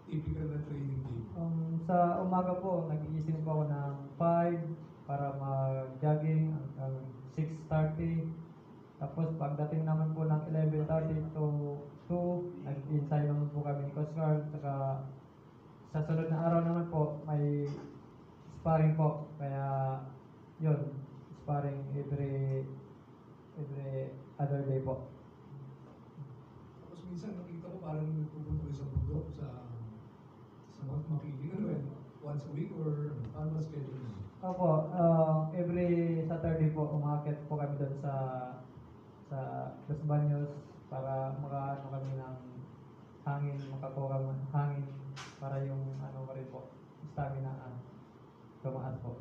typical na training day? Sa umaga po, nagigising po ako ng 5 para mag-jogging hanggang 6:30. Tapos pagdating naman po ng 11:30 to 2, nag-ensayo naman po kami ni Coast Guard. Saka sa sunod na araw naman po, may sparring po. Kaya yun, sparring every other day po. Tapos minsan nakita ko parang pupunta kayo sa bundok, sa Mount Makiling. Ano yun? Once a week or paano ba schedule yun? Opo, every Saturday po, umakit po kami doon sa Los Baños para makaano kami ng hangin, makakuha kami ng hangin para yung ano pa rin po, stamina tumaas po.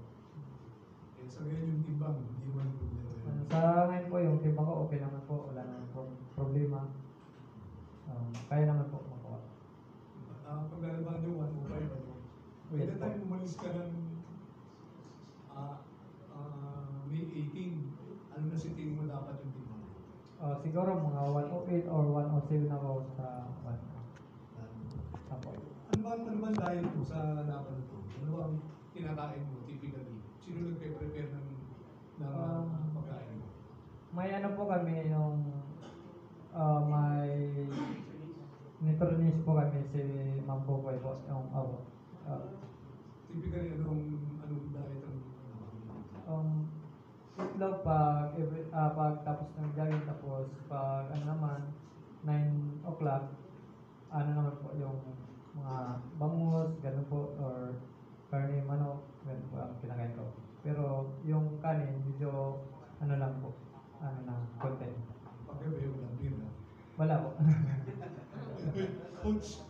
Eh, sa ngayon yung timbang, hindi mo yung problema yun. Sa ngayon po, yung timbang ko okay naman po, wala naman po problema. Kaya naman po makuha. Pag nalaban yung 105, ano? By the time umalis ka ng May 18, ano na setting mo dapat yung timbang? Siguro mga 108 or 107 ako sa 1. Apo. Ano ba diet mo sa laban ito? Ano ba ang kinakain mo typically? Sino nagpe-prepare ng pagkain mo? May ano po kami yung may nutritionist po kami si Ma'am Popoy po yung Typically anong diet ang itlog pag tapos ng jogging, tapos pag ano naman 9 o'clock ano naman po yung mga bangus, ganun po, or karne manok, ganun po ang kinakain ko. Pero yung kanin medyo ano lang po, ano na konti. pagkabi mo lang beer na? Wala po. Coach,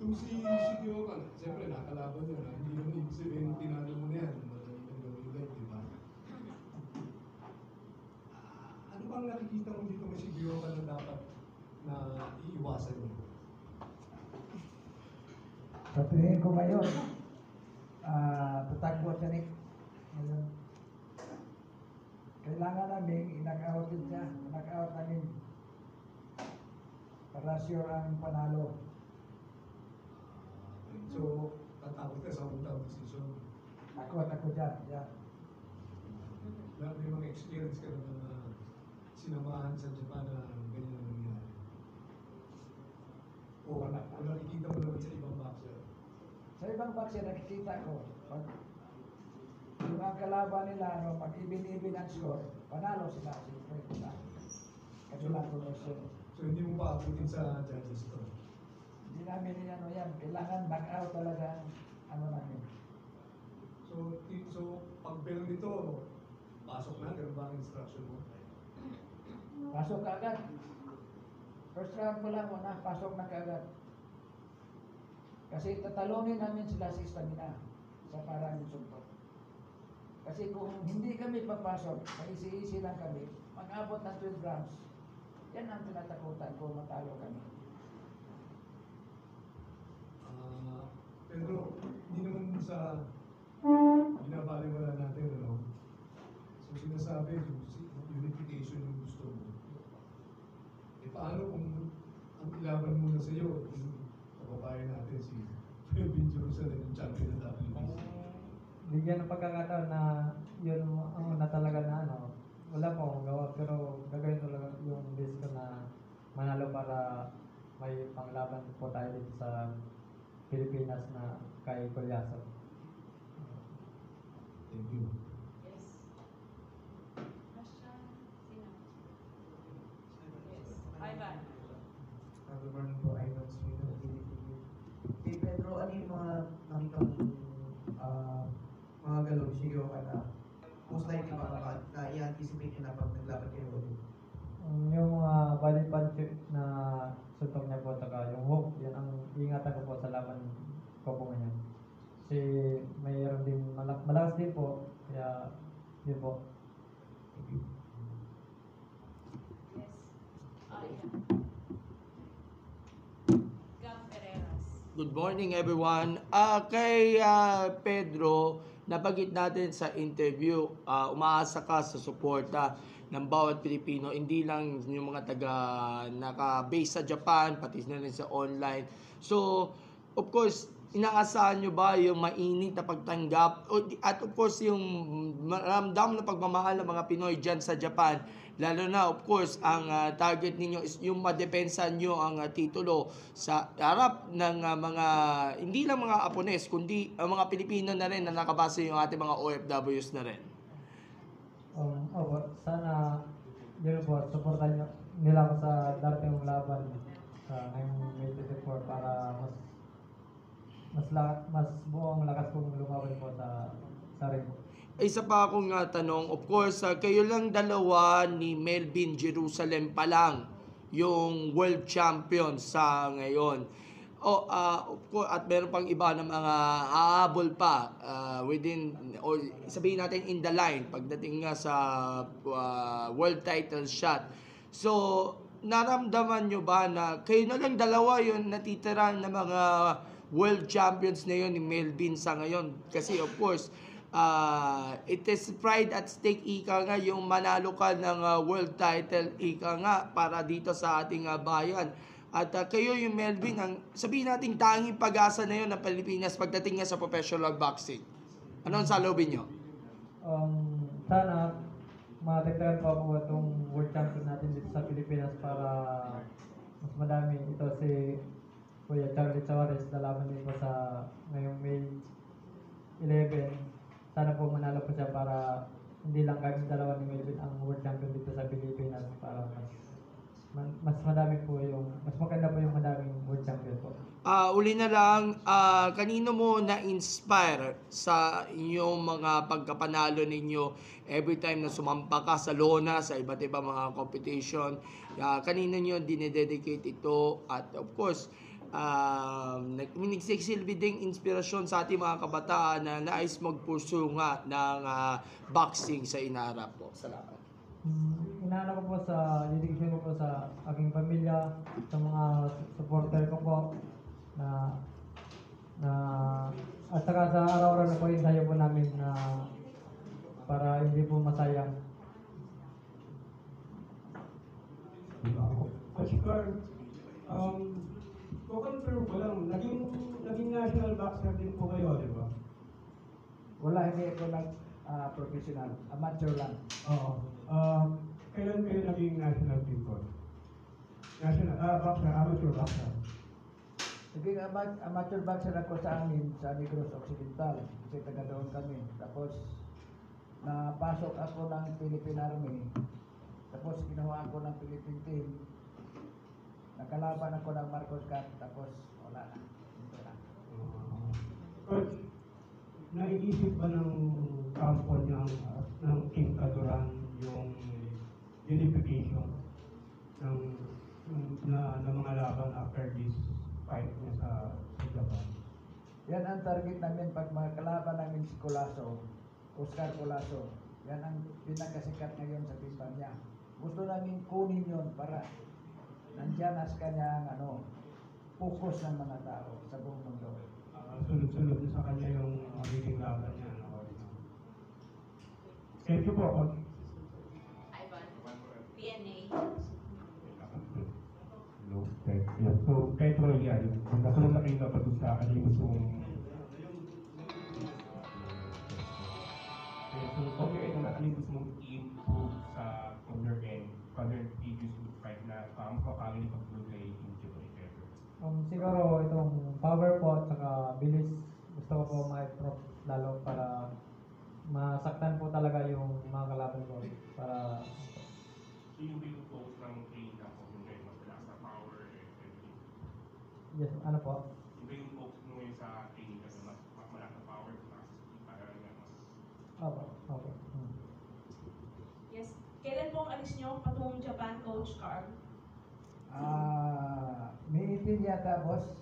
kung si Kyokan, siyempre nakalaban yun, hindi naman ibig sabihin tinalo mo na yan, madali kang gawin ulit, di ba? Ano bang nakikita mo dito kay si Kyokan na dapat na iiwasan mo? Sa tingin ko ngayon, tatakbo siya ni ngayon. Kailangan namin i-knock-out din siya. Knock-out namin para sure ang panalo. So, tatakot ka sa unang decision. Ako dyan. Yeah. May mga experience ka naman na sinamahan sa Japan na ganyan ang nangyari. O nakikita mo naman sa ibang boxer. Sa ibang boxer, nakikita ko, pag yung ang kalaban nila, pag ibin-ibin ang score, panalo sila. Siyempre, kasi lang ko So, hindi mo pa abutin sa judges to. hindi namin yan. Kailangan knock-out talaga ang namin. So pag bell nito, pasok na, ganun ba ang instruction mo? Pasok ka agad. First round ko lang muna, pasok na kaagad. Kasi tatalunin namin sila sa stamina sa parang suntok. Kasi kung hindi kami papasok, maisi-isi lang kami, mag-abot ng 12 rounds, yan ang tinatakutan ko, matalo kami. Pero hindi naman sa binabaliwala natin, ano? So sinasabi, unification yung gusto mo. E paano kung ang ilaban muna sa iyo, yung kababayan natin si Melvin Jerusalem, yung champion ng WBC? Bigyan ng pagkakataon na yun ang na talaga na ano, wala po akong gawa, pero gagawin talaga yung best ko na manalo para may panglaban po tayo dito sa Pilipinas na kay Colyaso. Thank you. Yes. Question? Sino? Yes. Ivan. Good morning po, Ivan Sweden of PDTV. Hey Pedro, ano yung mga nakita mga galaw sigaw ka na most likely ba na i-anticipate nyo na pag naglaban kayo ulit? Yung mga body punch na suntok niya po, saka yung hook, yan ang ingatan ko po sa laban ko po ngayon. Kasi mayroon din, malakas din po, kaya yun po. Thank you. Yes. Yeah. Gab Pereras. Good morning everyone. Kay Pedro, nabanggit natin sa interview, umaasa ka sa suporta ng bawat Pilipino, hindi lang yung mga taga naka-base sa Japan, pati na rin sa online. So, of course, inaasahan nyo ba yung mainit na pagtanggap at of course yung maramdam na pagmamahal ng mga Pinoy dyan sa Japan, lalo na of course ang target ninyo is yung madepensa nyo ang titulo sa harap ng mga hindi lang mga Apones kundi mga Pilipino na rin na nakabase yung ating mga OFWs na rin. Sana yun po, supportan nila ako sa darating mong laban sa ngayong May 24 para mas buo ang lakas kong lumaban po sa ring. Isa pa akong tanong, of course, kayo lang dalawa ni Melvin Jerusalem pa lang yung world champion sa ngayon. Of course, at meron pang iba na mga aabol pa within, or sabihin natin in the line, pagdating nga sa world title shot. So, naramdaman nyo ba na kayo na lang dalawa yung natitira na mga world champions na yun ni Melvin sa ngayon? Kasi of course, it is pride at stake, ika nga, yung manalo ka ng world title, ika nga, para dito sa ating bayan. At kayo yung Melvin, ang sabihin natin tanging pag-asa na yun ng Pilipinas pagdating nga sa professional boxing. Ano ang salubin nyo? Sana matiktahan po ako itong world champion natin dito sa Pilipinas para mas madami. Ito si Kuya Charlie Suarez, lalaban din po sa ngayong May 11. Sana po manalo po siya para hindi lang kami dalawa ni Melvin ang world champion dito sa Pilipinas, para mas madami po mas maganda po yung madaming world champion po. Uli na lang, kanino mo na-inspire sa inyong mga pagkapanalo ninyo every time na sumampa ka sa lona, sa iba't ibang mga competition? Kanino nyo dinededicate ito? At of course, nagsisilbi ding inspirasyon sa ating mga kabataan na nais magpursue nga ng boxing sa inaharap po. Salamat. Inaano ko po dedication ko po sa aking pamilya, sa mga supporter ko po, at saka sa araw-araw na po yung sayo po namin na para hindi po masayang. Oscar, kukonfirm ko lang, naging national boxer din po kayo, di ba? Wala, hindi ako professional, amateur lang. Oo. Kailan kayo naging national team coach? National, boxer, amateur boxer. Naging amateur boxer ako sa amin sa Negros Occidental kasi taga doon kami. Tapos napasok ako ng Philippine Army. Tapos ginawa ako ng Philippine team. Nakalaban ako ng Marcos Cup. Tapos wala na. Ito lang. Coach, naiisip ba ng kampo ng King Kaduran yung unification ng mga laban after this fight niya sa Japan? Yan ang target namin pag makalaban namin si Colasso, Oscar Colasso. Yan ang pinakasikat ngayon sa timbang niya. Gusto namin kunin yon para nandyan as kanyang focus ng mga tao sa buong mundo. Sunod-sunod sa kanya yung magiging laban niya. Thank you po, Coach. Ivan, PNA. Hello. Yeah. So, kahit mo nangyari, kung nasunod na kayo napadun sa akin, yung gusto mong... So, okay, ito na, ano yung gusto mong i-improve from your end, from your previous good fight na makakangin pag-prove kay King Jimmy? Siguro itong power po at saka bilis, gusto ko po ma-improve lalo para masaktan po talaga yung mga kalaban ko. Para So, yung pag-focus ng King na po, yung ngayon, mas relax na power and everything? yes, ano po? Yung focus mo ngayon sa King kasi mas malakas na power, mas para nga mas... Okay. Yes. Kailan po ang alis nyo patungong Japan, Coach Carl? May 18 yata, boss.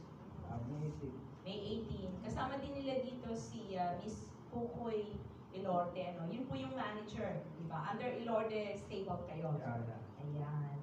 May 18. May 18. Kasama din nila dito si Miss Kukoy Ilorde. No? Yun po yung manager, di ba? Under Ilorde stable kayo. Yeah. Ayan.